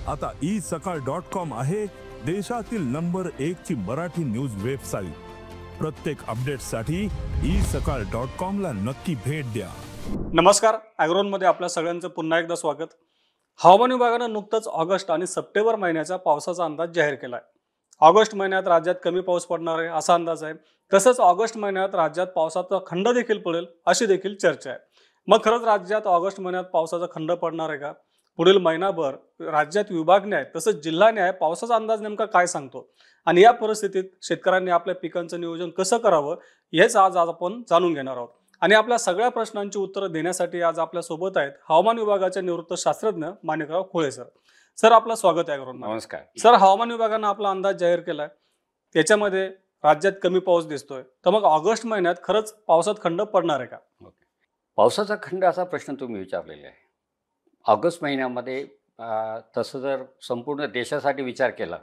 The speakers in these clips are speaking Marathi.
आता isakal.com आहे देशातील नंबर 1 ची मराठी न्यूज वेबसाईट। प्रत्येक अपडेटसाठी isakal.com ला नक्की भेट द्या। नमस्कार, ॲग्रोनमध्ये आपल्या सगळ्यांचं पुन्हा एकदा स्वागत। हवामान विभागानं नुकतंच ऑगस्ट आणि सप्टेंबर महिन्याच्या पावसाचा अंदाज जाहीर केलाय। ऑगस्ट महिन्यात राज्यात कमी पाऊस पडणार आहे असा अंदाज आहे। तसंच ऑगस्ट महिन्यात राज्यात पावसाचा खंड देखील पडेल अशी देखील चर्चा आहे। मग खरंच राज्यात ऑगस्ट महिन्यात पावसाचा खंड पडणार आहे का? पुढील महिनाभर राज्यात विभागण्या आहेत तसंच जिल्हा न्याय पावसाचा अंदाज नेमका काय सांगतो आणि या परिस्थितीत शेतकऱ्यांनी आपल्या पिकांचं नियोजन कसं करावं हेच आज आपण जाणून घेणार आहोत। आणि आपल्या सगळ्या प्रश्नांची उत्तरं देण्यासाठी आज आपल्या सोबत आहेत हवामान विभागाचे निवृत्त शास्त्रज्ञ माणिकराव खोळे सर। सर, आपलं स्वागत आहे ॲग्रोनमध्ये। नमस्कार सर, हवामान विभागानं आपला अंदाज जाहीर केलाय, त्याच्यामध्ये राज्यात कमी पाऊस दिसतोय, तर मग ऑगस्ट महिन्यात खरंच पावसात खंड पडणार आहे का? पावसाचा खंड असा प्रश्न तुम्ही विचारलेला आहे। ऑगस्ट महिन्यामध्ये तसं जर संपूर्ण देशासाठी विचार केला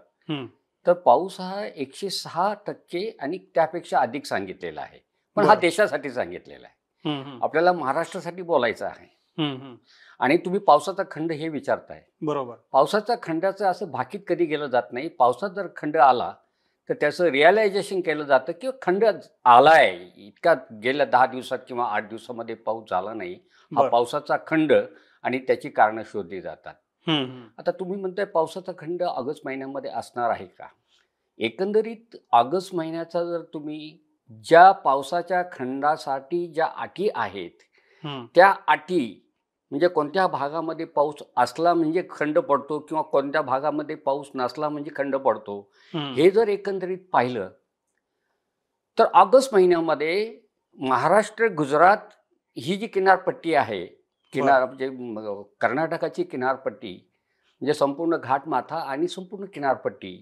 तर पाऊस हा 106% आणि त्यापेक्षा अधिक सांगितलेला आहे, पण हा देशासाठी सांगितलेला आहे। आपल्याला महाराष्ट्रासाठी बोलायचं आहे आणि तुम्ही पावसाचा खंड हे विचारताय। बरोबर, पावसाचा खंडाचं असं भाकीत कधी गेलं जात नाही। पावसात जर खंड आला तर त्याचं रिअलायझेशन केलं जातं की खंड आलाय, इतका गेल्या 10 दिवसात किंवा 8 दिवसामध्ये पाऊस झाला नाही, हा पावसाचा खंड आणि त्याची कारणं शोधली जातात। आता तुम्ही म्हणताय पावसाचा खंड ऑगस्ट महिन्यामध्ये असणार आहे का? एकंदरीत ऑगस्ट महिन्याचा जर तुम्ही ज्या पावसाच्या खंडासाठी ज्या अटी आहेत त्या अटी म्हणजे कोणत्या भागामध्ये पाऊस असला म्हणजे खंड पडतो किंवा कोणत्या भागामध्ये पाऊस नसला म्हणजे खंड पडतो, हे जर एकंदरीत पाहिलं तर ऑगस्ट महिन्यामध्ये महाराष्ट्र गुजरात ही जी किनारपट्टी आहे, म्हणजे कर्नाटकाची किनारपट्टी म्हणजे संपूर्ण घाटमाथा आणि संपूर्ण किनारपट्टी,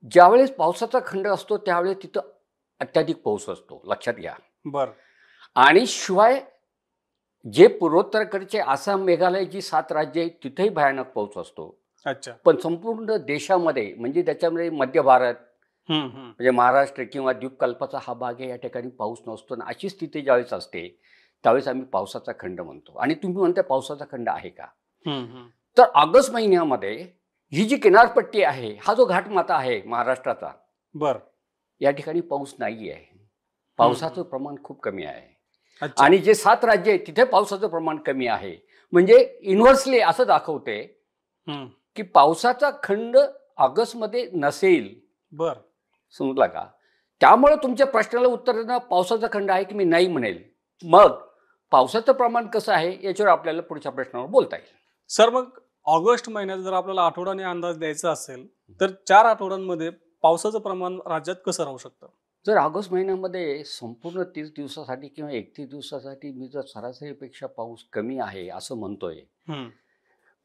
ज्यावेळेस पावसाचा खंड असतो त्यावेळेस तिथं अत्याधिक पाऊस असतो, लक्षात घ्या। आणि शिवाय जे पूर्वोत्तरकडचे आसाम, मेघालय जी 7 राज्य आहेत तिथेही भयानक पाऊस असतो। अच्छा, पण संपूर्ण देशामध्ये म्हणजे त्याच्यामध्ये मध्य भारत म्हणजे महाराष्ट्र किंवा द्वीपकल्पाचा हा भाग आहे, या ठिकाणी पाऊस नसतो। अशी स्थिती ज्यावेळेस असते त्यावेळेस आम्ही पावसाचा खंड म्हणतो। आणि तुम्ही म्हणता पावसाचा खंड आहे का? तर ऑगस्ट महिन्यामध्ये ही जी किनारपट्टी आहे, हा जो घाटमाथा आहे महाराष्ट्राचा, या ठिकाणी पाऊस नाही आहे, पावसाचं प्रमाण खूप कमी आहे। आणि जे 7 राज्य आहेत तिथे पावसाचं प्रमाण कमी आहे, म्हणजे इन्व्हर्सली असं दाखवते की पावसाचा खंड ऑगस्ट मध्ये नसेल। समजला का? त्यामुळे तुमच्या प्रश्नाला उत्तर देणं पावसाचा खंड आहे की मी नाही म्हणेल। मग पावसाचं प्रमाण कसं आहे याच्यावर आपल्याला पुढच्या प्रश्नावर बोलता येईल। सर, मग ऑगस्ट महिन्यात जर आपल्याला आठवड्याने अंदाज द्यायचा असेल तर 4 आठवड्यांमध्ये पावसाचं प्रमाण राज्यात कसं राहू शकतं? जर ऑगस्ट महिन्यामध्ये संपूर्ण 30 दिवसासाठी किंवा 31 दिवसासाठी मी जर सरासरीपेक्षा पाऊस कमी आहे असं म्हणतोय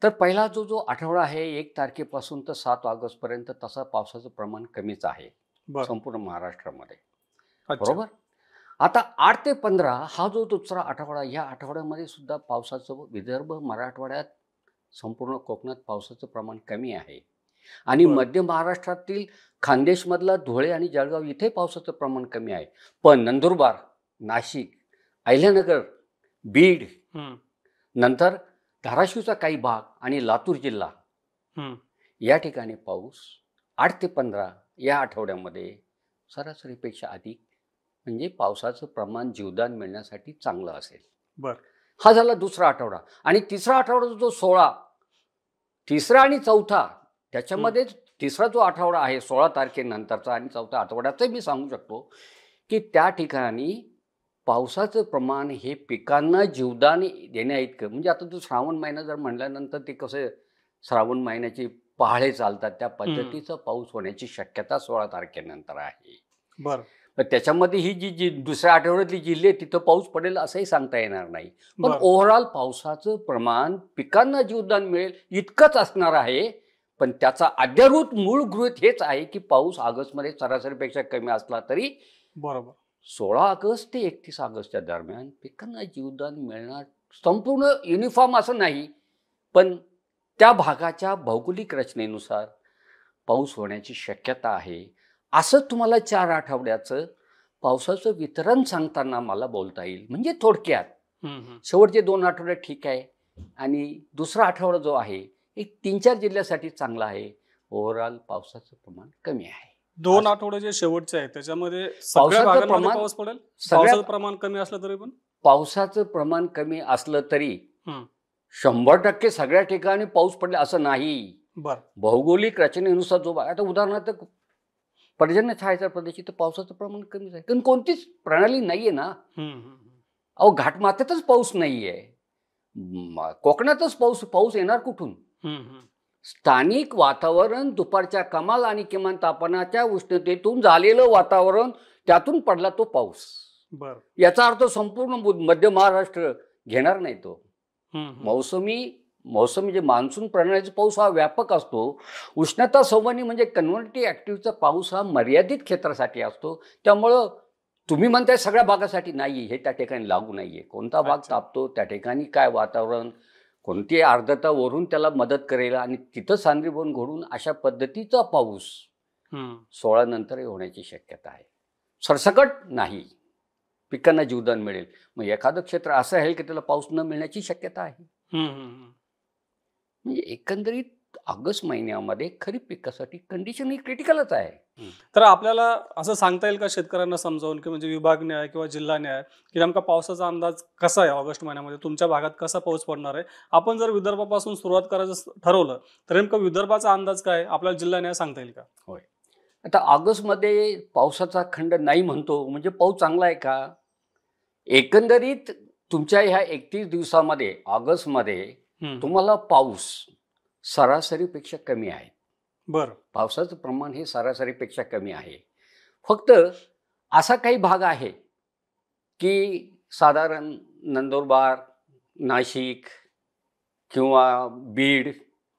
तर पहिला जो आठवडा आहे 1 तारखेपासून तर 7 ऑगस्ट पर्यंत तसा पावसाचं प्रमाण कमीच आहे संपूर्ण महाराष्ट्रामध्ये, बरोबर। आता 8 ते 15 हा जो दुसरा आठवडा, या आठवड्यामध्ये सुद्धा पावसाचं विदर्भ, मराठवाड्यात, संपूर्ण कोकणात पावसाचं प्रमाण कमी आहे। आणि मध्य महाराष्ट्रातील खानदेशमधला धुळे आणि जळगाव इथे पावसाचं प्रमाण कमी आहे, पण नंदुरबार, नाशिक, अहिल्यानगर, बीड, नंतर धाराशिवचा काही भाग आणि लातूर जिल्हा या ठिकाणी पाऊस 8 ते 15 या आठवड्यामध्ये सरासरीपेक्षा अधिक, म्हणजे पावसाचं प्रमाण जीवदान मिळण्यासाठी चांगलं असेल। हा झाला दुसरा आठवडा। आणि तिसरा आठवडा जो 16, तिसरा आणि चौथा, त्याच्यामध्ये तिसरा जो आठवडा आहे 16 तारखेनंतरचा आणि चौथ्या आठवड्याचं मी सांगू शकतो की त्या ठिकाणी पावसाचं प्रमाण हे पिकांना जीवदान देण्या इतकं, म्हणजे आता तो श्रावण महिना जर म्हणल्यानंतर ते कसं श्रावण महिन्याची पहाडे चालतात त्या पद्धतीचा पाऊस होण्याची शक्यता 16 तारखेनंतर आहे। त्याच्यामध्ये ही जी दुसऱ्या आठवड्यातली जिल्हे तिथं पाऊस पडेल असंही सांगता येणार नाही, पण ओव्हरऑल पावसाचं प्रमाण पिकांना जीवदान मिळेल इतकंच असणार आहे। पण त्याचा आद्यरूत मूळ गृहीत हेच आहे की पाऊस ऑगस्टमध्ये सरासरीपेक्षा कमी असला तरी 16 ऑगस्ट ते 31 ऑगस्टच्या दरम्यान पिकांना जीवदान मिळणार, संपूर्ण युनिफॉर्म असं नाही पण त्या भागाच्या भौगोलिक रचनेनुसार पाऊस होण्याची शक्यता आहे। असं तुम्हाला 4 आठवड्याचं पावसाचं वितरण सांगताना मला बोलता येईल। म्हणजे थोडक्यात शेवटचे 2 आठवडे ठीक आहे आणि दुसरा आठवडा जो आहे एक 3-4 जिल्ह्यासाठी चांगला आहे. ओव्हरऑल पावसाचं प्रमाण कमी आहे. 2 आठवडे जे शेवटचे आहेत त्याच्यामध्ये सगळ्या पावसाचं भागांमध्ये प्रमाण पाऊस पडेल? सगळ्या पावसाचं प्रमाण कमी असलं तरी पण? पावसाचं प्रमाण कमी असलं तरी हं. 100% सगळ्या ठिकाणी पाऊस पडला असं नाही. बरं. भौगोलिक रचनेनुसार जो आता उदाहरणार्थ पर्जन्य छायाचा प्रदेश तर पावसाचं प्रमाण कमीच आहे. कारण कोणतीच प्रणाली नाहीये ना. हं, हं, हं. अहो घाटमाथ्यातच पाऊस नाहीये. कोकणातच पाऊस येणार कुठून? हं, हं. स्थानिक वातावरण दुपारच्या कमाल आणि किमान तापमानाच्या उष्णतेतून झालेलं वातावरण त्यातून पडला तो पाऊस. बरं. याचा अर्थ संपूर्ण मध्य महाराष्ट्र घेणार नाही तो. हं, हं. मौसमी जे मान्सून प्रणालीचा पाऊस हा व्यापक असतो. उष्णता संवहनी म्हणजे कन्व्हर्टिव्ह ऍक्टिव्हचा पाऊस हा मर्यादित क्षेत्रासाठी असतो. त्यामुळं तुम्ही म्हणताय सगळ्या भागासाठी नाही, हे त्या ठिकाणी लागू नाहीये. कोणता भाग अच्छा. तापतो, त्या ठिकाणी काय वातावरण, कोणती आर्द्रता वरून त्याला मदत करेल आणि तिथं सांद्रीभवन घडून अशा पद्धतीचा पाऊस हं. 16 नंतर होण्याची शक्यता आहे. सरसकट नाही. पिकांना जीवदान मिळेल. मग एखादं क्षेत्र असं आहे की त्याला पाऊस न मिळण्याची शक्यता आहे. हं, हं, हं. म्हणजे एकंदरीत ऑगस्ट महिन्यामध्ये खरीप पिकासाठी कंडिशन ही क्रिटिकलच आहे. तर आपल्याला असं सांगता येईल का शेतकऱ्यांना समजावून की म्हणजे विभाग न्याय किंवा जिल्हा न्याय की नेमका पावसाचा अंदाज कसा आहे ऑगस्ट महिन्यामध्ये, तुमच्या भागात कसा पाऊस पडणार आहे? आपण जर विदर्भापासून सुरुवात करायचं ठरवलं तर नेमका विदर्भाचा अंदाज काय आहे? आपल्याला जिल्हा न्याय सांगता येईल का? होय. आता ऑगस्टमध्ये पावसाचा खंड नाही म्हणतो म्हणजे पाऊस चांगला आहे का? एकंदरीत तुमच्या ह्या 31 दिवसामध्ये ऑगस्टमध्ये हं. तुम्हाला पाऊस सरासरीपेक्षा कमी आहे. बरं. पावसाचं प्रमाण हे सरासरीपेक्षा कमी आहे. फक्त असा काही भाग आहे की साधारण नंदुरबार, नाशिक किंवा बीड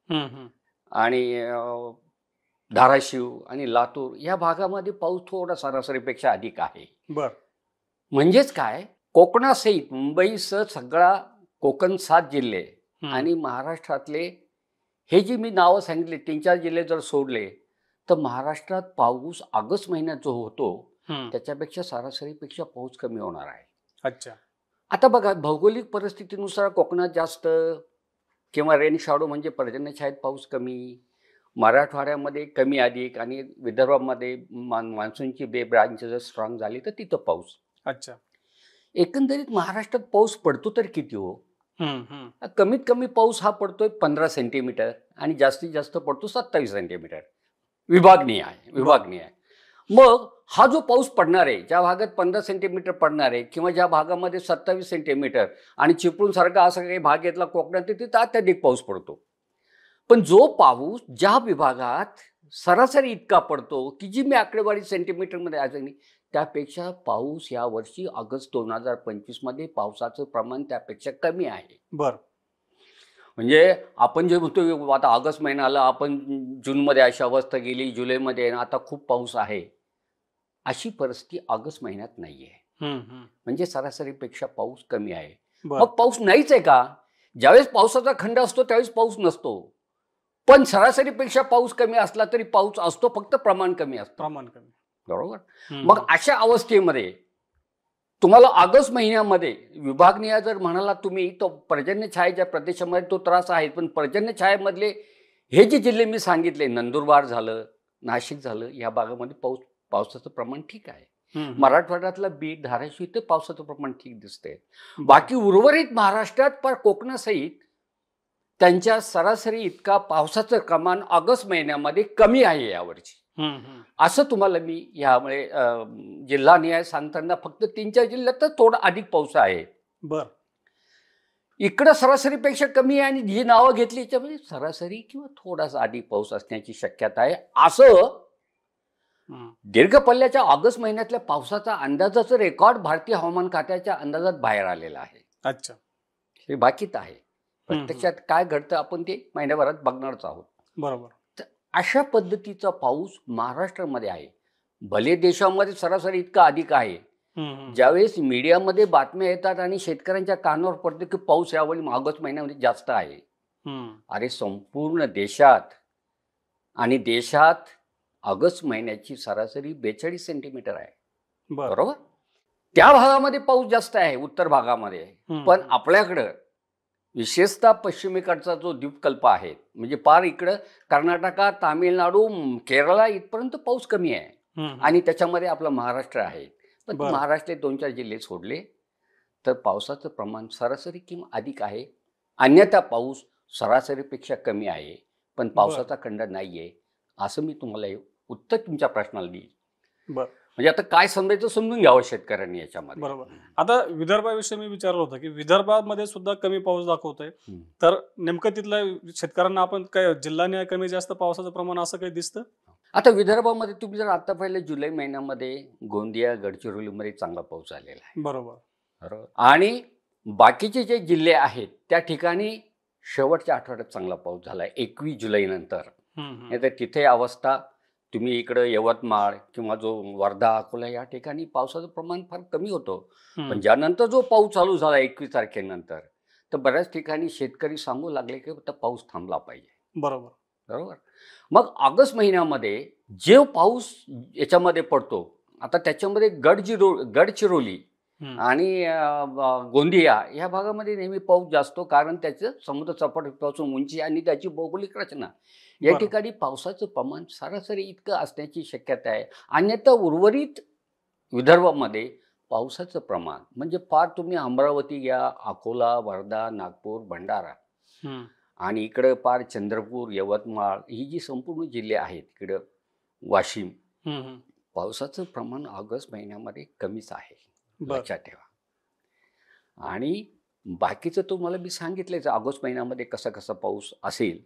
हं, हं. आणि धाराशिव आणि लातूर या भागामध्ये पाऊस थोडा सरासरीपेक्षा अधिक आहे. बरं. म्हणजेच काय, कोकणासहित मुंबईसह सगळा कोकण 7 जिल्हे हं. आणि महाराष्ट्रातले हे जी मी नावं सांगितली 3-4 जिल्हे जर सोडले तर महाराष्ट्रात पाऊस ऑगस्ट महिन्यात जो होतो हं. त्याच्यापेक्षा सरासरीपेक्षा पाऊस कमी होणार आहे. अच्छा. आता बघा भौगोलिक परिस्थितीनुसार कोकणात जास्त किंवा रेन शॅडो म्हणजे पर्जन्यछायेत पाऊस कमी, मराठवाड्यामध्ये कमी अधिक आणि विदर्भामध्ये मान्सूनची ब्रांच जर स्ट्रॉंग झाली तर तिथं पाऊस. अच्छा. एकंदरीत महाराष्ट्रात पाऊस पडतो तर किती हो? हं, हं. कमीत कमी पाऊस हा पडतोय 15 सेंटीमीटर आणि जास्तीत जास्त पडतो 27 सेंटीमीटर. विभागनीय आहे. मग हा जो पाऊस पडणार आहे, ज्या भागात 15 सेंटीमीटर पडणार आहे किंवा ज्या भागामध्ये 27 सेंटीमीटर आणि चिपळूण सारखा असा काही भाग घेतला कोकणात तिथे अत्याधिक पाऊस पडतो. पण जो पाऊस ज्या विभागात सरासरी इतका पडतो की जी मी आकडेवारी सेंटीमीटरमध्ये आज त्यापेक्षा पाऊस यावर्षी ऑगस्ट 2025 मध्ये पावसाचं प्रमाण त्यापेक्षा कमी आहे. बरं. म्हणजे आपण जे म्हणतो आता ऑगस्ट महिना आला, आपण जूनमध्ये अशी अवस्था गेली, जुलैमध्ये आता खूप पाऊस आहे, अशी परिस्थिती ऑगस्ट महिन्यात नाहीये. हं, हं. म्हणजे सरासरीपेक्षा पाऊस कमी आहे. बरं. मग पाऊस नाहीच आहे का? ज्यावेळेस पावसाचा खंड असतो त्यावेळेस पाऊस नसतो. पण सरासरीपेक्षा पाऊस कमी असला तरी पाऊस असतो, फक्त प्रमाण कमी असतं. प्रमाण कमी. बरोबर. हं. मग अशा अवस्थेमध्ये तुम्हाला ऑगस्ट महिन्यामध्ये विभागनीय जर म्हणाला तुम्ही तो पर्जन्य छायेच्या प्रदेशामध्ये तो त्रास आहे. पण पर्जन्य छायेमधले हे जे जिल्हे मी सांगितले, नंदुरबार झालं, नाशिक झालं, या भागामध्ये पावसाचं प्रमाण ठीक आहे. हं, हं. मराठवाड्यातला बीड, धाराशिव इथे पावसाचं प्रमाण ठीक दिसतंय. बाकी उर्वरित महाराष्ट्रात पण कोकणासहित त्यांच्या सरासरी इतका पावसाचं प्रमाण ऑगस्ट महिन्यामध्ये कमी आहे यावर्षी. हं, हं. असं तुम्हाला मी यामुळे जिल्हानिहाय सांगताना फक्त 3-4 जिल्ह्यातच थोडा अधिक पाऊस आहे. बरं. इकडं सरासरीपेक्षा कमी आहे आणि जी नावं घेतली त्याच्यामध्ये सरासरी किंवा थोडासा अधिक पाऊस असण्याची शक्यता आहे. असं हं. दीर्घ पल्ल्याच्या ऑगस्ट महिन्यातल्या पावसाचा अंदाजाचं रेकॉर्ड भारतीय हवामान खात्याच्या अंदाजात बाहेर आलेला आहे. अच्छा. हे बाकीत आहे. प्रत्यक्षात काय घडतं आपण ते महिन्याभरात बघणारच आहोत. बरोबर. अशा पद्धतीचा पाऊस महाराष्ट्रामध्ये आहे. भले देशामध्ये सरासरी इतका अधिक आहे. हं, हं. ज्यावेळेस मीडियामध्ये बातम्या येतात आणि शेतकऱ्यांच्या कानावर पडते की पाऊस यावेळी ऑगस्ट महिन्यामध्ये जास्त आहे. हं. अरे संपूर्ण देशात ऑगस्ट महिन्याची सरासरी 42 सेंटीमीटर आहे. बरं. बरोबर. त्या भागामध्ये पाऊस जास्त आहे, उत्तर भागामध्ये. हं. पण आपल्याकडं विशेषतः पश्चिमेकडचा जो द्वीपकल्प आहे, म्हणजे पार इकडं कर्नाटका, तामिळनाडू, केरळा इथपर्यंत पाऊस कमी आहे आणि त्याच्यामध्ये आपलं महाराष्ट्र आहे. पण महाराष्ट्रात 2-4 जिल्हे सोडले तर पावसाचं प्रमाण सरासरी किंवा अधिक आहे. अन्यथा पाऊस सरासरीपेक्षा कमी आहे, पण पावसाचा खंड नाहीये, असं मी तुम्हाला उत्तर तुमच्या प्रश्नाला देईल. म्हणजे आता काय समजायचं समजून घ्यावं शेतकऱ्यांनी याच्यामध्ये. बरोबर. आता विदर्भाविषयी मी विचारलं होतं की विदर्भामध्ये सुद्धा कमी पाऊस दाखवतोय, तर नेमकं तिथल्या शेतकऱ्यांना आपण काय जिल्ह्याने कमी जास्त पावसाचं प्रमाण असं काही दिसतं? आता विदर्भामध्ये तुम्ही जर आता पाहिलं जुलै महिन्यामध्ये गोंदिया, गडचिरोलीमध्ये चांगला पाऊस झालेला आहे. बरोबर. आणि बाकीचे जे जिल्हे आहेत त्या ठिकाणी शेवटच्या आठवड्यात चांगला पाऊस झालाय 21 जुलै नंतर. तर तिथे अवस्था तुम्ही इकडं यवतमाळ किंवा जो वर्धा, अकोला या ठिकाणी पावसाचं प्रमाण फार कमी होतं. पण ज्यानंतर जो पाऊस चालू झाला 21 तारखेनंतर, तर बऱ्याच ठिकाणी शेतकरी सांगू लागले की आता पाऊस थांबला पाहिजे. बरोबर. मग ऑगस्ट महिन्यामध्ये जे पाऊस याच्यामध्ये पडतो, आता त्याच्यामध्ये गडचिरोली आणि गोंदिया या भागामध्ये नेहमी पाऊस जास्त, कारण त्याचं समुद्र सपाटीपासून उंची आणि त्याची भौगोलिक रचना या ठिकाणी पावसाचं प्रमाण सरासरी इतकं असण्याची शक्यता आहे. अन्यथा उर्वरित विदर्भामध्ये पावसाचं प्रमाण म्हणजे फार तुम्ही अमरावती घ्या, अकोला, वर्धा, नागपूर, भंडारा आणि इकडं पार चंद्रपूर, यवतमाळ ही जी संपूर्ण जिल्हे आहेत, इकडं वाशिम, पावसाचं प्रमाण ऑगस्ट महिन्यामध्ये कमीच आहे, लक्षात ठेवा. आणि बाकीचं तुम्हाला मी सांगितलंच ऑगस्ट महिन्यामध्ये कसा कसा पाऊस असेल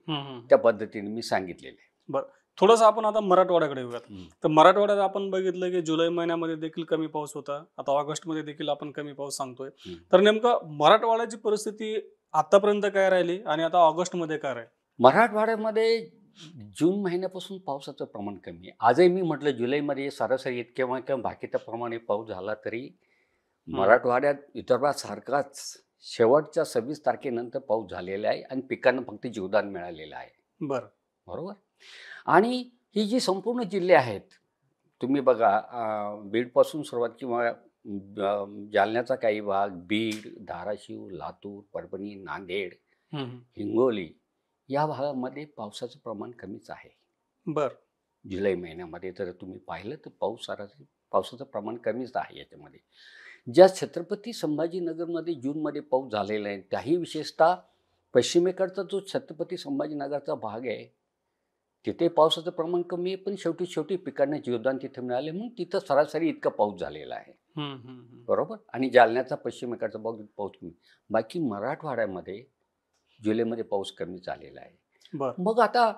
त्या पद्धतीने मी सांगितलेलं आहे. बरं, थोडंसं आपण आता मराठवाड्याकडे येऊयात. तर मराठवाड्यात आपण बघितलं की जुलै महिन्यामध्ये देखील कमी पाऊस होता, आता ऑगस्टमध्ये देखील आपण कमी पाऊस सांगतोय. तर नेमकं मराठवाड्याची परिस्थिती आतापर्यंत काय राहिली आणि आता ऑगस्टमध्ये काय राहील? मराठवाड्यामध्ये जून महिन्यापासून पावसाचं प्रमाण कमी आहे. आजही मी म्हटलं जुलैमध्ये सरासरी किंवा बाकीच्या प्रमाणे पाऊस झाला तरी मराठवाड्यात विदर्भात सारखाच शेवटच्या 26 तारखेनंतर पाऊस झालेला आहे आणि पिकांना फक्त जीवदान मिळालेलं आहे. बरोबर. आणि ही जी संपूर्ण जिल्हे आहेत, तुम्ही बघा, बीडपासून सुरुवात किंवा जालन्याचा काही भाग, बीड, धाराशिव, लातूर, परभणी, नांदेड, हिंगोली या भागामध्ये पावसाचं प्रमाण कमीच आहे. जुलै महिन्यामध्ये जर तुम्ही पाहिलं तर सरासरी पावसाचं प्रमाण कमीच आहे. याच्यामध्ये ज्या छत्रपती संभाजीनगरमध्ये जूनमध्ये पाऊस झालेला आहे, त्याही विशेषतः पश्चिमेकडचा जो छत्रपती संभाजीनगरचा भाग आहे तिथे पावसाचं प्रमाण कमी आहे, पण शेवटी पिकांना जीवदान तिथे मिळाले म्हणून तिथं सरासरी इतका पाऊस झालेला आहे. बरोबर. आणि जालन्याचा पश्चिमेकडचा भाग पाऊस कमी. बाकी मराठवाड्यामध्ये जुलैमध्ये पाऊस कमी झालेला आहे. मग आता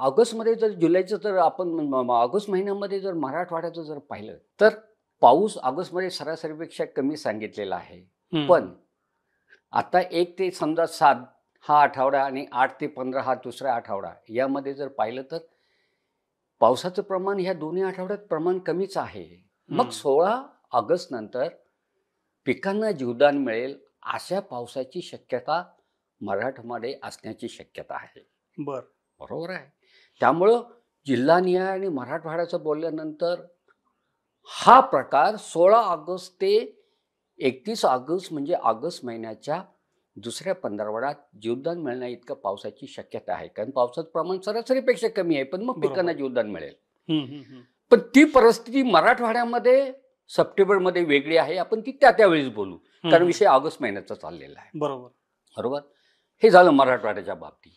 ऑगस्टमध्ये जर जुलैचं जर आपण ऑगस्ट महिन्यामध्ये जर मराठवाड्याचं जर पाहिलं तर पाऊस ऑगस्टमध्ये सरासरीपेक्षा कमी सांगितलेला आहे. पण आता 1 ते समजा 7 हा आठवडा आणि 8 ते 15 हा दुसरा आठवडा यामध्ये जर पाहिलं तर पावसाचं प्रमाण ह्या दोन्ही आठवड्यात प्रमाण कमीच आहे. मग 16 ऑगस्ट नंतर पिकांना जीवदान मिळेल अशा पावसाची शक्यता मराठवाड्यामध्ये असण्याची शक्यता आहे. बरोबर आहे. त्यामुळं जिल्हानिहाय आणि मराठवाड्याचं बोलल्यानंतर हा प्रकार 16 ऑगस्ट ते 31 ऑगस्ट म्हणजे ऑगस्ट महिन्याच्या दुसऱ्या 15 जीवदान मिळण्या इतकं पावसाची शक्यता आहे. कारण पावसाचं प्रमाण सरासरीपेक्षा कमी आहे, पण मग पिकांना जीवदान मिळेल. पण ती परिस्थिती मराठवाड्यामध्ये सप्टेंबरमध्ये वेगळी आहे. आपण ती त्यावेळेस बोलू, कारण विषय ऑगस्ट महिन्याचा चाललेला आहे. बरोबर. हे झालं मराठवाड्याच्या बाबतीत.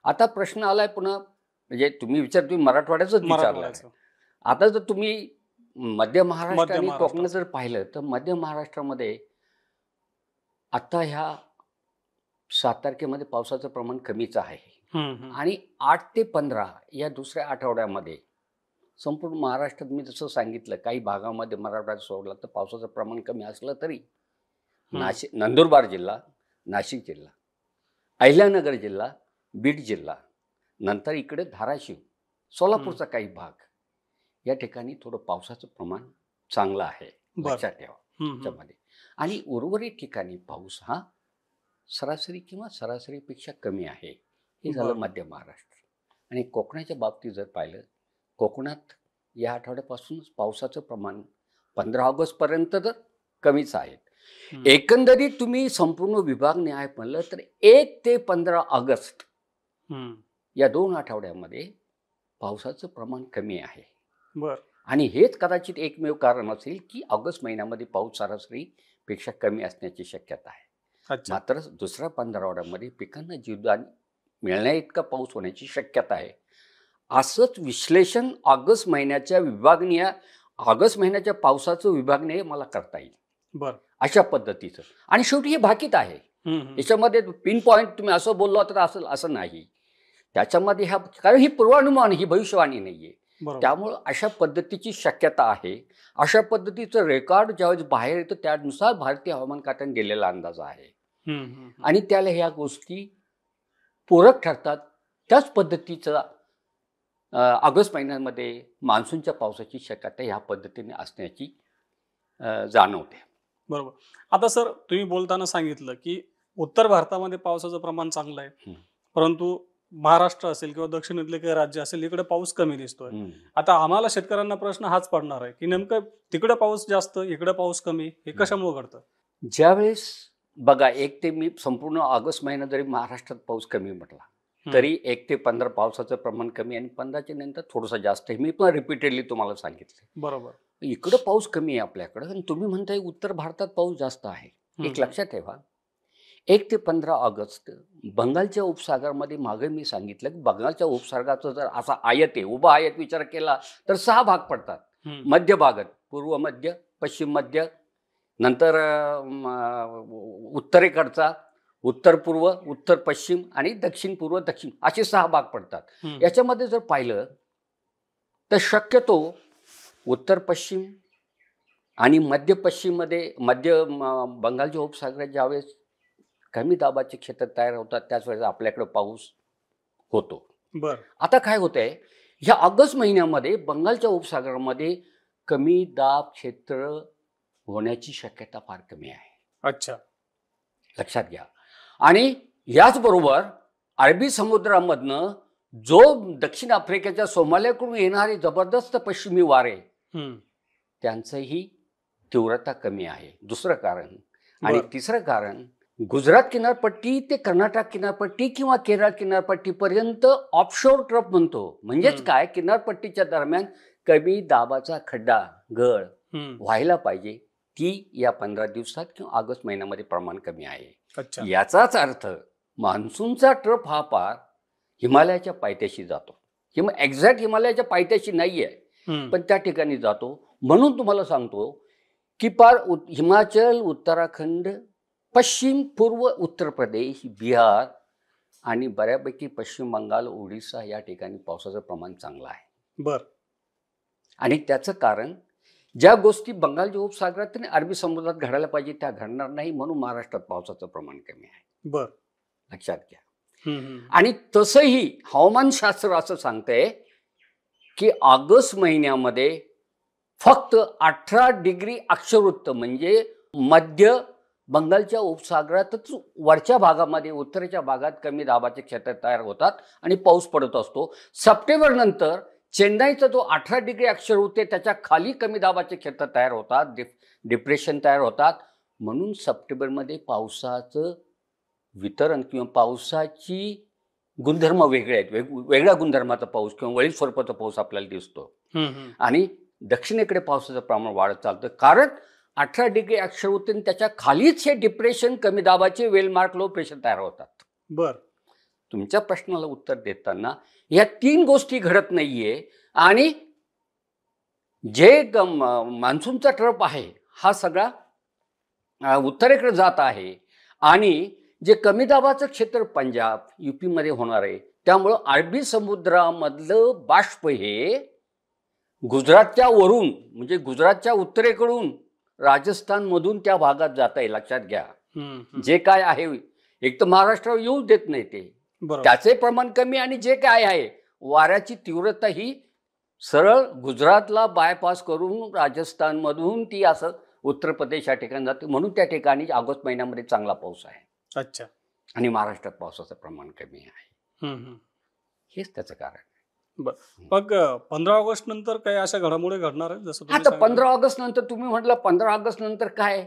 आता प्रश्न आलाय पुन्हा, म्हणजे तुम्ही मराठवाड्याच विचारलं. आता जर तुम्ही मध्य महाराष्ट्र आणि कोकणात जर पाहिलं तर मध्य महाराष्ट्रामध्ये आता ह्या 7 तारखेमध्ये पावसाचं प्रमाण कमीच आहे. आणि 8 ते 15 या दुसऱ्या आठवड्यामध्ये संपूर्ण महाराष्ट्रात मी जसं सांगितलं काही भागामध्ये मराठवाड्यात सोडला तर पावसाचं प्रमाण कमी असलं तरी नंदुरबार जिल्हा, नाशिक जिल्हा, अहिल्यानगर जिल्हा, बीड जिल्हा, नंतर इकडे धाराशिव, सोलापूरचा काही भाग या ठिकाणी थोडं पावसाचं प्रमाण चांगलं आहे, लक्षात ठेवा त्याच्यामध्ये. आणि उर्वरित ठिकाणी पाऊस हा सरासरी किंवा सरासरीपेक्षा कमी आहे. हे झालं मध्य महाराष्ट्र. आणि कोकणाच्या बाबतीत जर पाहिलं, कोकणात या आठवड्यापासूनच पावसाचं प्रमाण 15 ऑगस्टपर्यंत तर कमीच आहे. एकंदरीत तुम्ही संपूर्ण विभागणी आहे म्हणलं तर 1 ते 15 ऑगस्ट या 2 आठवड्यामध्ये पावसाचं प्रमाण कमी आहे. बर. आणि हेच कदाचित एकमेव कारण असेल की ऑगस्ट महिन्यामध्ये पाऊस सरासरीपेक्षा कमी असण्याची शक्यता आहे. अच्छा. मात्र दुसऱ्या 15 पिकांना जीवदान मिळण्या इतका पाऊस होण्याची शक्यता आहे. असंच विश्लेषण ऑगस्ट महिन्याच्या पावसाचं विभागणे मला करता येईल. बर. अशा पद्धतीचं. आणि शेवटी हे भाकीत आहे. याच्यामध्ये पिन पॉईंट तुम्ही असं बोललो तर असं नाही. त्याच्यामध्ये कारण ही पूर्वानुमान, ही भविष्यवाणी नाहीये. त्यामुळं अशा पद्धतीची शक्यता आहे. अशा पद्धतीचं रेकॉर्ड ज्यावेळेस बाहेर येतं त्यानुसार भारतीय हवामान खात्याने दिलेला अंदाज आहे. आणि त्याला ह्या गोष्टी पूरक ठरतात. त्याच पद्धतीचं ऑगस्ट महिन्यामध्ये मान्सूनच्या पावसाची शक्यता ह्या पद्धतीने असण्याची जाणवते. बरोबर. आता सर तुम्ही बोलताना सांगितलं की उत्तर भारतामध्ये पावसाचं प्रमाण चांगलं आहे, परंतु महाराष्ट्र असेल किंवा दक्षिणेतले काही राज्य असेल इकडे पाऊस कमी दिसतोय. आता आम्हाला शेतकऱ्यांना प्रश्न हाच पडणार आहे की नेमकं तिकडे पाऊस जास्त इकडे पाऊस कमी हे कशामुळे घडतं? ज्यावेळेस बघा 1 ते मी संपूर्ण ऑगस्ट महिना जरी महाराष्ट्रात पाऊस कमी म्हटला तरी 1 ते 15 पावसाचं प्रमाण कमी आणि 15च्या नंतर थोडंसं जास्त आहे. मी पण रिपीटेडली तुम्हाला सांगितलं. बरोबर. इकडं पाऊस कमी आहे आपल्याकडं आणि तुम्ही म्हणताय उत्तर भारतात पाऊस जास्त आहे. एक लक्षात ठेवा 1 ते 15 ऑगस्ट बंगालच्या उपसागरामध्ये मागे मी सांगितलं की बंगालच्या उपसागराचा जर असा आयत आहे उभा आयत विचार केला तर 6 भाग पडतात. मध्य भागात पूर्व मध्य, पश्चिम मध्य, नंतर उत्तरेकडचा उत्तर पूर्व, उत्तर पश्चिम आणि दक्षिण पूर्व दक्षिण असे 6 भाग पडतात. याच्यामध्ये जर पाहिलं तर शक्यतो उत्तर पश्चिम आणि मध्य पश्चिममध्ये बंगालच्या उपसागरात ज्यावेळेस कमी दाबाचे क्षेत्र तयार होतात त्याच वेळेस आपल्याकडे पाऊस होतो. बर. आता काय होतंय ह्या ऑगस्ट महिन्यामध्ये बंगालच्या उपसागरामध्ये कमी दाब क्षेत्र होण्याची शक्यता फार कमी आहे. अच्छा. लक्षात घ्या. आणि याचबरोबर अरबी समुद्रामधनं जो दक्षिण आफ्रिकेच्या सोमालियाकडून येणारे जबरदस्त पश्चिमी वारे त्यांचंही तीव्रता कमी आहे. दुसरं कारण. आणि तिसरं कारण गुजरात किनारपट्टी ते कर्नाटक किनारपट्टी किंवा केरळ किनारपट्टीपर्यंत ऑफशोर ट्रफ म्हणतो. म्हणजेच काय किनारपट्टीच्या दरम्यान कमी दाबाचा खड्डा गळ व्हायला पाहिजे ती या 15 दिवसात किंवा ऑगस्ट महिन्यामध्ये प्रमाण कमी आहे. याचाच अर्थ मान्सूनचा ट्रफ हा पार हिमालयाच्या पायथ्याशी जातो. एक्झॅक्ट हिमालयाच्या पायथ्याशी नाही आहे पण त्या ठिकाणी जातो. म्हणून तुम्हाला सांगतो की पार हिमाचल, उत्तराखंड, पश्चिम पूर्व उत्तर प्रदेश, बिहार आणि बऱ्यापैकी पश्चिम बंगाल, ओडिसा या ठिकाणी पावसाचं प्रमाण चांगलं आहे. बर. आणि त्याचं कारण ज्या गोष्टी बंगालच्या उपसागरात आणि अरबी समुद्रात घडायला पाहिजे त्या घडणार नाही म्हणून महाराष्ट्रात पावसाचं प्रमाण कमी आहे. बर. लक्षात घ्या. आणि तसंही हवामानशास्त्र असं सांगतंय की ऑगस्ट महिन्यामध्ये फक्त 18 डिग्री अक्षवृत्त म्हणजे मध्य बंगालच्या उपसागरातच वरच्या भागामध्ये उत्तरेच्या भागात कमी दाबाचे क्षेत्र तयार होतात आणि पाऊस पडत असतो. सप्टेंबर नंतर चेन्नईचा जो 18 डिग्री अक्षवृत्त आहे त्याच्या खाली कमी दाबाचे क्षेत्र तयार होतात, डिप्रेशन तयार होतात. म्हणून सप्टेंबरमध्ये पावसाचं वितरण किंवा पावसाची गुणधर्म वेगळे आहेत. वेगळ्या गुणधर्माचा पाऊस किंवा वळील स्वरूपाचा पाऊस आपल्याला दिसतो. आणि दक्षिणेकडे पावसाचं प्रमाण वाढत चालतं कारण 18 डिग्री अक्षवृत्त त्याच्या खालीच हे डिप्रेशन कमी दाबाचे वेलमार्क लो प्रेशर तयार होतात. बर. तुमच्या प्रश्नाला उत्तर देताना या 3 गोष्टी घडत नाहीये. आणि जे मान्सूनचा ट्रफ आहे हा सगळा उत्तरेकडे जात आहे आणि जे कमी दाबाचं क्षेत्र पंजाब UP मध्ये होणार आहे त्यामुळं अरबी समुद्रामधलं बाष्प हे गुजरातच्या वरून म्हणजे गुजरातच्या उत्तरेकडून राजस्थान मधून त्या भागात जात आहे. लक्षात घ्या. जे काय आहे एक तर महाराष्ट्रावर येऊ देत नाही ते त्याचे प्रमाण कमी आणि जे काय आहे वाऱ्याची तीव्रता ही सरळ गुजरातला बायपास करून राजस्थान मधून ती असं उत्तर प्रदेश या ठिकाणी जाते. म्हणून त्या ठिकाणी ऑगस्ट महिन्यामध्ये चांगला पाऊस आहे. अच्छा. आणि महाराष्ट्रात पावसाचं प्रमाण कमी आहे. हेच त्याचं कारण. मग 15 ऑगस्ट नंतर काही अशा घडामोडी घडणार आहे जसं आता 15 ऑगस्ट नंतर तुम्ही म्हटलं 15 ऑगस्ट नंतर काय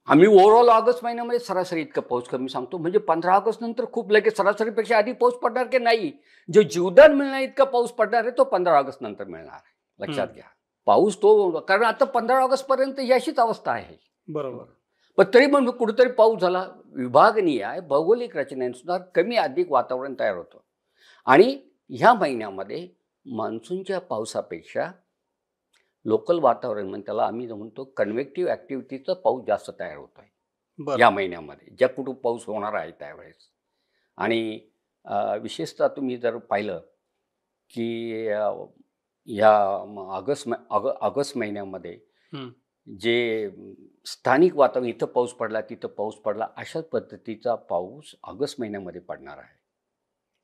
आम्ही ओव्हरऑल ऑगस्ट महिन्यामध्ये सरासरी इतका पाऊस कमी सांगतो, म्हणजे 15 ऑगस्ट नंतर खूप लगेच सरासरीपेक्षा आधी पाऊस पडणार की नाही, जो जीवदान मिळणार इतका पाऊस पडणार आहे तो 15 ऑगस्ट नंतर मिळणार आहे. लक्षात घ्या पाऊस तो, कारण आता 15 ऑगस्ट पर्यंत याशीच अवस्था आहे. बरोबर. पण तरी पण कुठेतरी पाऊस झाला. विभागनीय आहे, भौगोलिक रचनेनुसार कमी अधिक वातावरण तयार होतं आणि ह्या महिन्यामध्ये मान्सूनच्या पावसापेक्षा लोकल वातावरण म्हणजे त्याला आम्ही म्हणतो कन्व्हेक्टिव्ह ॲक्टिव्हिटीचा पाऊस जास्त तयार होतो आहे या महिन्यामध्ये, ज्या कुठं पाऊस होणार आहे त्यावेळेस. आणि विशेषतः तुम्ही जर पाहिलं की या ऑगस्ट महिन्यामध्ये जे स्थानिक वातावरण, इथं पाऊस पडला तिथं पाऊस पडला, अशाच पद्धतीचा पाऊस ऑगस्ट महिन्यामध्ये पडणार आहे.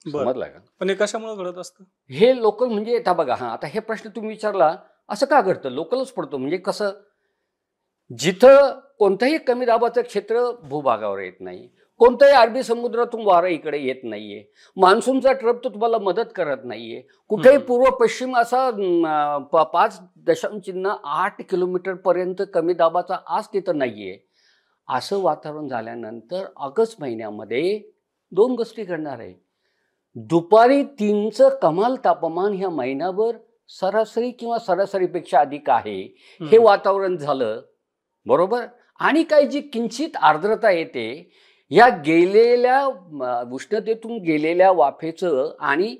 समजलं का? पण हे कशामुळे घडत असतं हे लोकल, म्हणजे आता बघा, आता हे प्रश्न तुम्ही विचारला, असं का घडतं? लोकलच पडतो म्हणजे कसं, जिथं कोणतंही कमी दाबाचं क्षेत्र भूभागावर येत नाही, कोणत्याही अरबी समुद्रातून वारं इकडे येत नाहीये, मान्सूनचा ट्रप तो तुम्हाला मदत करत नाहीये, कुठेही पूर्व पश्चिम असा 5.8 किलोमीटर पर्यंत कमी दाबाचा आज तिथं नाहीये. असं वातावरण झाल्यानंतर ऑगस्ट महिन्यामध्ये 2 गोष्टी घडणार आहे. दुपारी 3चं कमाल तापमान ह्या महिनाभर सरासरी किंवा सरासरीपेक्षा अधिक आहे, हे वातावरण झालं. बरोबर. आणि काही जी किंचित आर्द्रता येते, या गेलेल्या उष्णतेतून गेलेल्या वाफेचं आणि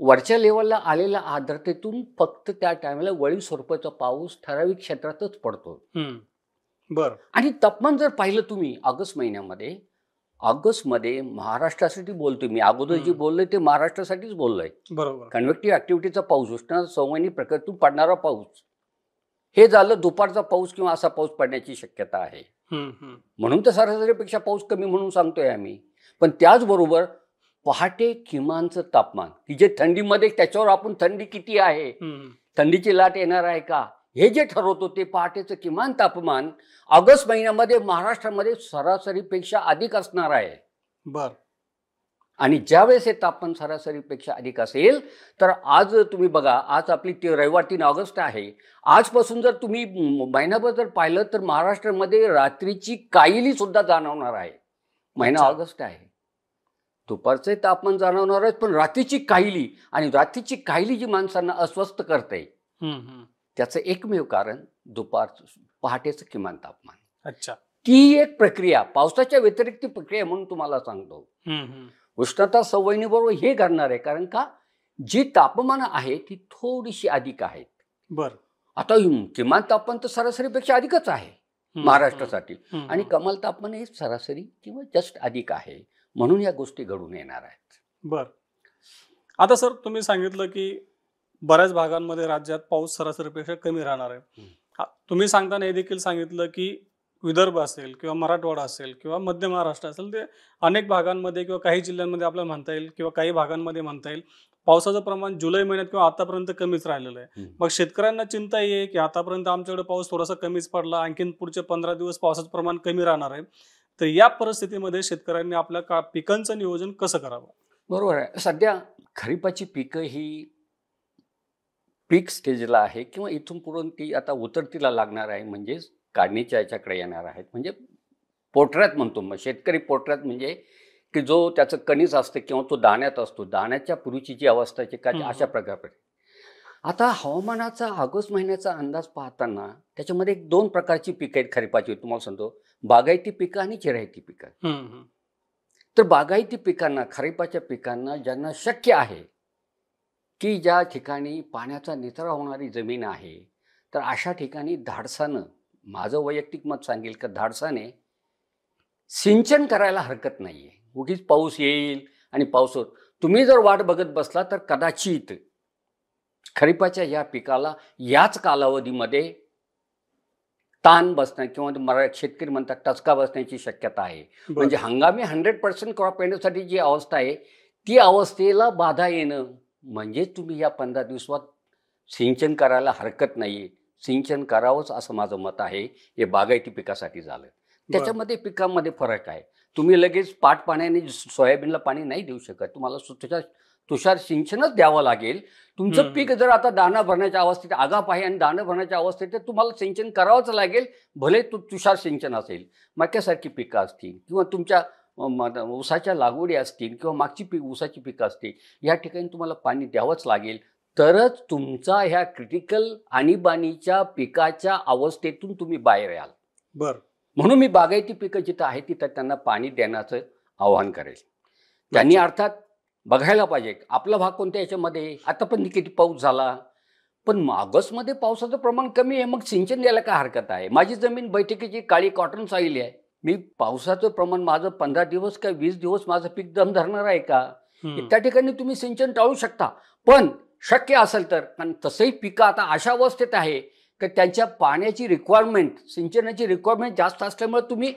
वरच्या लेवलला आलेल्या आर्द्रतेतून फक्त त्या टायमाला वळी स्वरूपाचा पाऊस ठराविक क्षेत्रातच पडतो. बरं. आणि तापमान जर पाहिलं तुम्ही ऑगस्ट महिन्यामध्ये, ऑगस्टमध्ये महाराष्ट्रासाठी बोलतोय मी, अगोदर जे बोललोय ते महाराष्ट्रासाठीच बोललोय. बरोबर. कन्व्हेक्टिव्ह ऍक्टिव्हिटीचा पाऊस, उष्ण संवहनी प्रक्रियेतून पडणारा पाऊस, हे झालं दुपारचा पाऊस किंवा असा पाऊस पडण्याची शक्यता आहे. म्हणून तर सरासरीपेक्षा पाऊस कमी म्हणून सांगतोय आम्ही. पण त्याचबरोबर पहाटे किमानचं तापमान, की जे थंडीमध्ये, त्याच्यावर आपण थंडी किती आहे, थंडीची लाट येणार आहे का, हे जे ठरवतो ते पहाटेचं किमान तापमान ऑगस्ट महिन्यामध्ये महाराष्ट्रामध्ये सरासरीपेक्षा अधिक असणार आहे. बर. आणि ज्यावेळेस हे तापमान सरासरीपेक्षा अधिक असेल, तर आज तुम्ही बघा, आज आपली रविवार 3 ऑगस्ट आहे. आजपासून जर तुम्ही महिनाभर जर पाहिलं तर महाराष्ट्रामध्ये रात्रीची काहिली सुद्धा जाणवणार आहे. महिना ऑगस्ट आहे, दुपारचे तापमान जाणवणार आहे, पण रात्रीची काहिली, आणि रात्रीची काहिली जी माणसांना अस्वस्थ करते, त्याचं एकमेव कारण पहाटेचं किमान तापमान. अच्छा. ती एक प्रक्रिया, पावसाच्या व्यतिरिक्त प्रक्रिया म्हणून तुम्हाला सांगतो. उष्णता संवहनी बरोबर हे घडणार आहे, कारण का जी तापमान आहे ती थोडीशी अधिक आहेत. बर. आता किमान तापमान तर सरासरीपेक्षा अधिकच आहे महाराष्ट्रासाठी, आणि कमाल तापमान हे सरासरी किंवा जस्ट अधिक आहे, म्हणून या गोष्टी घडून येणार आहेत. बर. आता सर तुम्ही सांगितलं की बऱ्याच भागांमध्ये राज्यात पाऊस सरासरीपेक्षा कमी राहणार आहे. तुम्ही सांगताना हे देखील सांगितलं की विदर्भ असेल किंवा मराठवाडा असेल किंवा मध्य महाराष्ट्र असेल, ते अनेक भागांमध्ये किंवा काही जिल्ह्यांमध्ये आपल्याला म्हणता येईल किंवा काही भागांमध्ये म्हणता येईल पावसाचं प्रमाण जुलै महिन्यात किंवा आतापर्यंत कमीच राहिलेलं आहे. मग शेतकऱ्यांना चिंता आहे की आतापर्यंत आमच्याकडे पाऊस थोडासा कमीच पडला, आणखीन पुढचे 15 दिवस पावसाचं प्रमाण कमी राहणार आहे, तर या परिस्थितीमध्ये शेतकऱ्यांनी आपल्या पिकांचं नियोजन कसं करावं? बरोबर आहे. सध्या खरीपाची पिकं ही पीक स्टेजला आहे किंवा इथून पुढे ती आता उतरतीला लागणार आहे, म्हणजे काढणीच्या याच्याकडे येणार आहेत. म्हणजे पोटऱ्यात म्हणतो मग शेतकरी, पोटऱ्यात म्हणजे की जो त्याचं कणीस असतं किंवा तो दाण्यात असतो, दाण्याच्या पूर्वीची जी अवस्था आहे का अशा प्रकारे. आता हवामानाचा ऑगस्ट महिन्याचा अंदाज पाहताना त्याच्यामध्ये 2 प्रकारची पिकं आहेत खरीपाची, तुम्हाला सांगतो, बागायती पिकं आणि जिरायती पिकं. तर बागायती पिकांना, खरीपाच्या पिकांना ज्यांना शक्य आहे की ज्या ठिकाणी पाण्याचा निचरा होणारी जमीन आहे, तर अशा ठिकाणी धाडसानं, माझं वैयक्तिक मत सांगेल का धाडसाने सिंचन करायला हरकत नाहीये. उगीच पाऊस येईल आणि पाऊस, तुम्ही जर वाट बघत बसला तर कदाचित खरीपाच्या या पिकाला याच कालावधीमध्ये ताण बसणार किंवा शेतकरी म्हणतात टचका बसण्याची शक्यता आहे. म्हणजे हंगामी 100% क्रॉप येण्यासाठी जी अवस्था आहे ती अवस्थेला बाधा येणं, म्हणजे तुम्ही या 15 दिवसात सिंचन करायला हरकत नाहीये. सिंचन करावंच असं माझं मत आहे. हे बागायती पिकासाठी झालं. त्याच्यामध्ये पिकांमध्ये फरक आहे. तुम्ही लगेच पाट पाण्याने सोयाबीनला पाणी नाही देऊ शकत. तुम्हाला तुषार सिंचनच द्यावं लागेल. तुमचं पीक जर आता दाणा भरण्याच्या अवस्थेत आगाप आहे आणि दाणा भरण्याच्या अवस्थेत तर तुम्हाला सिंचन करावंच लागेल. भले तुषार सिंचन असेल, मक्यासारखी पिकं असतील किंवा तुमच्या ऊसाच्या लागवडी असतील किंवा मागची ऊसाची पिकं असतील, या ठिकाणी तुम्हाला पाणी द्यावंच लागेल. तरच तुमचा ह्या क्रिटिकल आणीबाणीच्या पिकाच्या अवस्थेतून तुम्ही बाहेर याल. बरं. म्हणून मी बागायती पिकं जिथं आहे तिथं त्यांना पाणी देण्याचं आवाहन करेल. त्यांनी अर्थात बघायला पाहिजे आपला भाग कोणत्या याच्यामध्ये. आता पण किती पाऊस झाला, पण ऑगस्टमध्ये पावसाचं प्रमाण कमी आहे, मग सिंचन द्यायला काय हरकत आहे. माझी जमीन बैठकीची काळी कॉटन सॉईल आहे. मी पावसाचं प्रमाण माझं 15 दिवस का 20 दिवस माझं पीक दम धरणार आहे का. त्या ठिकाणी तुम्ही सिंचन टाळू शकता, पण शक्य असेल तर. कारण तसंही पिकं आता अशा अवस्थेत आहे की त्यांच्या पाण्याची रिक्वायरमेंट, सिंचनाची रिक्वायरमेंट जास्त असल्यामुळे तुम्ही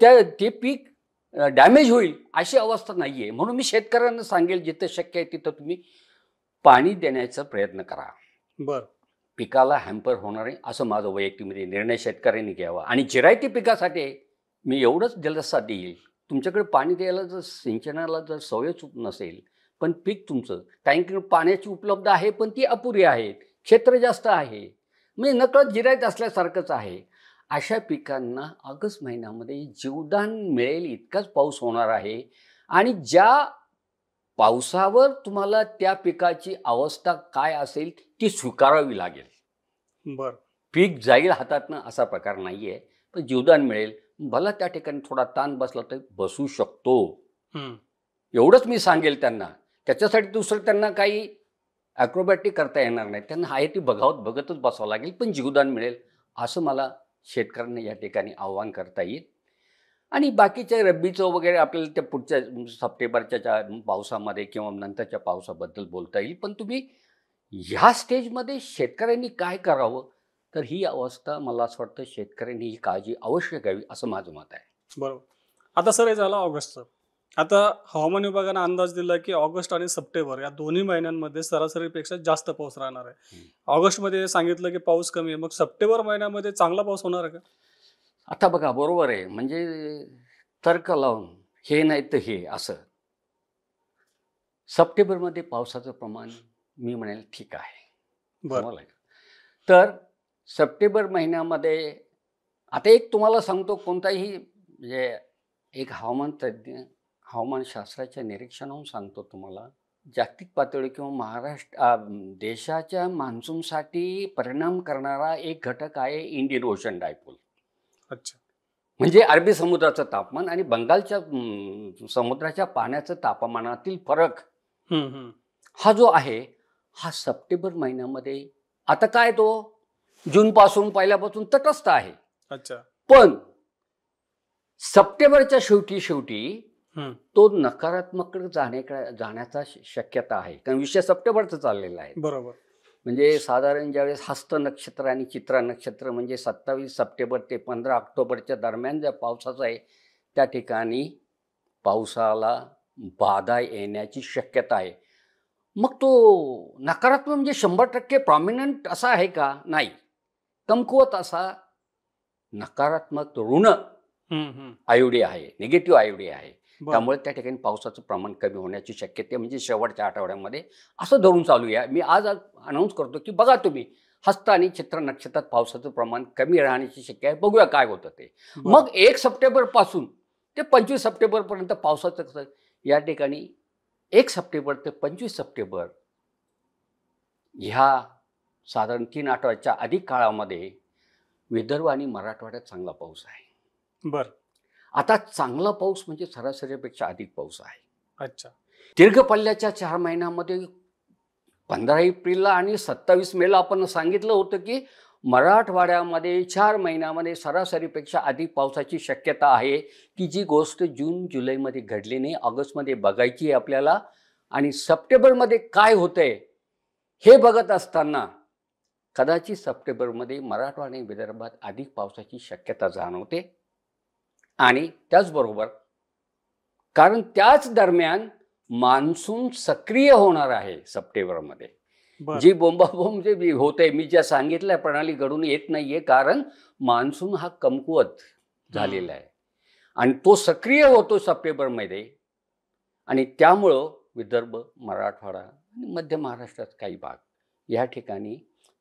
ते पीक डॅमेज होईल अशी अवस्था नाही आहे. म्हणून मी शेतकऱ्यांना सांगेल जिथं शक्य आहे तिथं तुम्ही पाणी देण्याचा प्रयत्न करा. बरं. पिकाला हॅम्पर होणार आहे असं माझं वैयक्तिक निर्णय शेतकऱ्यांनी घ्यावा. आणि जिरायती पिकासाठी मी एवढंच दिलासा देईल, तुमच्याकडे पाणी द्यायला जर सिंचनाला जर सवयच नसेल, पण पीक तुमचं टँक पाण्याची उपलब्ध आहे पण ती अपुरी आहेत, क्षेत्र जास्त आहे, म्हणजे नकळत जिरायत असल्यासारखंच आहे. अशा पिकांना ऑगस्ट महिन्यामध्ये जीवदान मिळेल इतकाच पाऊस होणार आहे. आणि ज्या पावसावर तुम्हाला त्या पिकाची अवस्था काय असेल ती स्वीकारावी लागेल. बरं. पीक जाईल हातातनं असा प्रकार नाही आहे, पण जीवदान मिळेल. भला त्या ठिकाणी थोडा ताण बसला तर बसू शकतो, एवढंच मी सांगेल त्यांना. त्याच्यासाठी दुसरं त्यांना काही ॲक्रोबॅटिक करता येणार नाही. त्यांना आहे ती बघतच बसावं लागेल, पण जीवदान मिळेल असं मला शेतकऱ्यांना या ठिकाणी आव्हान करता येईल. आणि बाकीच्या रब्बीचं वगैरे आपल्याला त्या पुढच्या सप्टेंबरच्या पावसामध्ये किंवा नंतरच्या पावसाबद्दल बोलता येईल. पण तुम्ही ह्या स्टेजमध्ये शेतकऱ्यांनी काय करावं, तर ही अवस्था मला असं वाटतं शेतकऱ्यांनी ही काळजी अवश्य घ्यावी असं माझं मत आहे. बरोबर. आता सर हे झालं ऑगस्टचं. आता हवामान विभागानं अंदाज दिला की ऑगस्ट आणि सप्टेंबर या दोन्ही महिन्यांमध्ये सरासरीपेक्षा जास्त पाऊस राहणार आहे. ऑगस्टमध्ये सांगितलं की पाऊस कमी आहे, मग सप्टेंबर महिन्यामध्ये चांगला पाऊस होणार आहे का? आता बघा, बरोबर आहे, म्हणजे तर्क लावून हे नाही तर हे असं. सप्टेंबरमध्ये पावसाचं प्रमाण मी म्हणेल ठीक आहे. बरं. तर सप्टेंबर महिन्यामध्ये आता एक तुम्हाला सांगतो, कोणताही म्हणजे एक हवामान तज्ज्ञ हवामानशास्त्राच्या निरीक्षणाहून सांगतो तुम्हाला, जागतिक पातळी किंवा महाराष्ट्र देशाच्या मान्सूनसाठी परिणाम करणारा एक घटक आहे इंडियन ओशन डायपोल. अच्छा. म्हणजे अरबी समुद्राचं तापमान आणि बंगालच्या समुद्राच्या पाण्याचं तापमानातील फरक हा जो आहे हा सप्टेंबर महिन्यामध्ये आता काय तो जूनपासून पहिल्यापासून तटस्थ आहे. अच्छा. पण सप्टेंबरच्या शेवटी तो नकारात्मक जाण्याचा शक्यता आहे, कारण विषय सप्टेंबरचा चाललेला आहे. बरोबर. म्हणजे साधारण ज्यावेळेस हस्त नक्षत्र आणि चित्रा नक्षत्र म्हणजे 27 सप्टेंबर ते 15 ऑक्टोबरच्या दरम्यान ज्या पावसाचा आहे त्या ठिकाणी पावसाला बाधा येण्याची शक्यता आहे. मग तो नकारात्मक म्हणजे 100% प्रॉमिनंट असा आहे का? नाही. कमकुवत असा नकारात्मक ऋण आयोडी आहे, निगेटिव्ह आयोडी आहे. त्यामुळे त्या ठिकाणी पावसाचं प्रमाण कमी होण्याची शक्यता म्हणजे शेवटच्या आठवड्यामध्ये असं धरून चालूया. मी आज अनाऊन्स करतो की बघा तुम्ही हस्त आणि चित्र नक्षत्रात पावसाचं प्रमाण कमी राहण्याची शक्यता आहे. बघूया काय होतं ते. मग 1 सप्टेंबरपासून ते 25 सप्टेंबरपर्यंत पावसाचं कसं या ठिकाणी 1 सप्टेंबर ते 25 सप्टेंबर ह्या साधारण 3 आठवड्याच्या अधिक काळामध्ये विदर्भ आणि मराठवाड्यात चांगला पाऊस आहे. बरं. आता चांगला पाऊस म्हणजे सरासरीपेक्षा अधिक पाऊस आहे. अच्छा. दीर्घ पल्ल्याच्या 4 महिन्यामध्ये 15 एप्रिलला आणि 27 मेला आपण सांगितलं होतं की मराठवाड्यामध्ये 4 महिन्यामध्ये सरासरीपेक्षा अधिक पावसाची शक्यता आहे, की जी गोष्ट जून जुलैमध्ये घडली नाही, ऑगस्टमध्ये बघायची आहे आपल्याला. आणि सप्टेंबरमध्ये काय होतंय हे बघत असताना कदाचित सप्टेंबरमध्ये मराठवाडा आणि विदर्भात अधिक पावसाची शक्यता जाणवते. आणि त्याचबरोबर कारण त्याच दरम्यान मान्सून सक्रिय होणार आहे सप्टेंबरमध्ये. जी बोंबाबोंब जे होते मी ज्या सांगितल्या प्रणाली घडून येत नाहीये, कारण मान्सून हा कमकुवत झालेला आहे. आणि तो सक्रिय होतो सप्टेंबरमध्ये. आणि त्यामुळं विदर्भ, मराठवाडा आणि मध्य महाराष्ट्रात काही भाग या ठिकाणी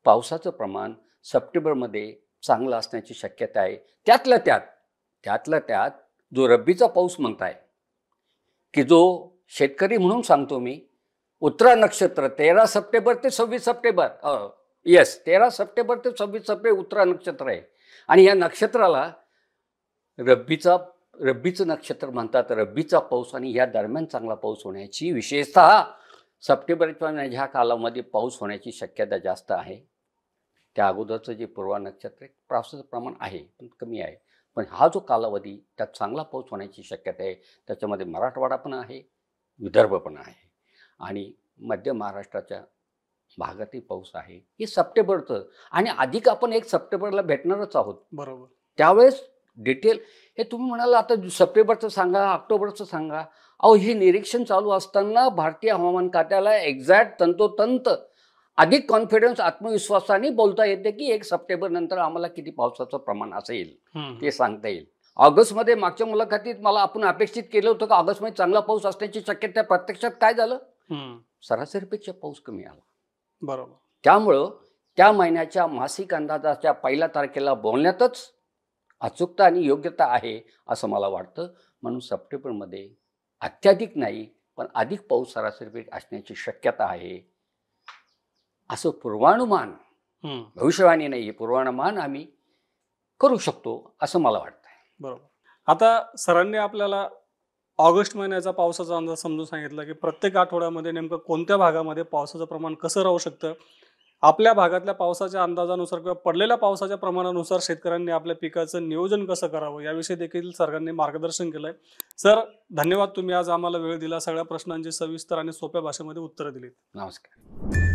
पावसाचं प्रमाण सप्टेंबरमध्ये चांगलं असण्याची शक्यता आहे. त्यातल्या त्यात जो रब्बीचा पाऊस म्हणताय, की जो शेतकरी म्हणून सांगतो मी, उत्तरा नक्षत्र 13 सप्टेंबर ते 26 सप्टेंबर 13 सप्टेंबर ते 26 सप्टेंबर उत्तरा नक्षत्र आहे. आणि या नक्षत्राला रब्बीचं नक्षत्र म्हणतात. रब्बीचा पाऊस आणि या दरम्यान चांगला पाऊस होण्याची, विशेषतः सप्टेंबरच्या ह्या कालामध्ये पाऊस होण्याची शक्यता जास्त आहे. त्या अगोदरचं जे पूर्वा नक्षत्र आहे पावसाचं प्रमाण आहे पण कमी आहे. पण हा जो कालावधी त्यात चांगला पाऊस होण्याची शक्यता आहे. त्याच्यामध्ये मराठवाडा पण आहे, विदर्भ पण आहे आणि मध्य महाराष्ट्राच्या भागातही पाऊस आहे. हे सप्टेंबरचं आणि अधिक आपण 1 सप्टेंबरला भेटणारच आहोत. बरोबर. त्यावेळेस डिटेल हे तुम्ही म्हणाल आता सप्टेंबरचं सांगा, ऑक्टोबरचं सांगा. अहो, हे निरीक्षण चालू असताना भारतीय हवामान खात्याला एक्झॅक्ट तंतोतंत अधिक कॉन्फिडन्स, आत्मविश्वासाने बोलता येते की 1 सप्टेंबर नंतर आम्हाला किती पावसाचं प्रमाण असेल ते सांगता येईल. ऑगस्टमध्ये मागच्या मुलाखतीत मला आपण अपेक्षित केलं होतं की ऑगस्टमध्ये चांगला पाऊस असण्याची शक्यता. प्रत्यक्षात काय झालं? सरासरीपेक्षा पाऊस कमी आला. बरोबर. त्यामुळं त्या महिन्याच्या मासिक अंदाजाच्या 1 तारखेला बोलण्यातच अचूकता आणि योग्यता आहे असं मला वाटतं. म्हणून सप्टेंबरमध्ये अत्याधिक नाही पण अधिक पाऊस सरासरीपेक्षा असण्याची शक्यता आहे असं पूर्वानुमान, भविष्यवाणी नाही, पूर्वानुमान आम्ही करू शकतो असं मला वाटतं. बरोबर. आता सरांनी आपल्याला ऑगस्ट महिन्याचा पावसाचा अंदाज समजून सांगितला की प्रत्येक आठवड्यामध्ये नेमकं कोणत्या भागामध्ये पावसाचं प्रमाण कसं राहू शकतं. आपल्या भागातल्या पावसाच्या अंदाजानुसार किंवा पडलेल्या पावसाच्या प्रमाणानुसार शेतकऱ्यांनी आपल्या पिकाचं नियोजन कसं करावं याविषयी देखील सरांनी मार्गदर्शन केलंय. सर, धन्यवाद. तुम्ही आज आम्हाला वेळ दिला, सगळ्या प्रश्नांची सविस्तर आणि सोप्या भाषेमध्ये उत्तरं दिलीत. नमस्कार.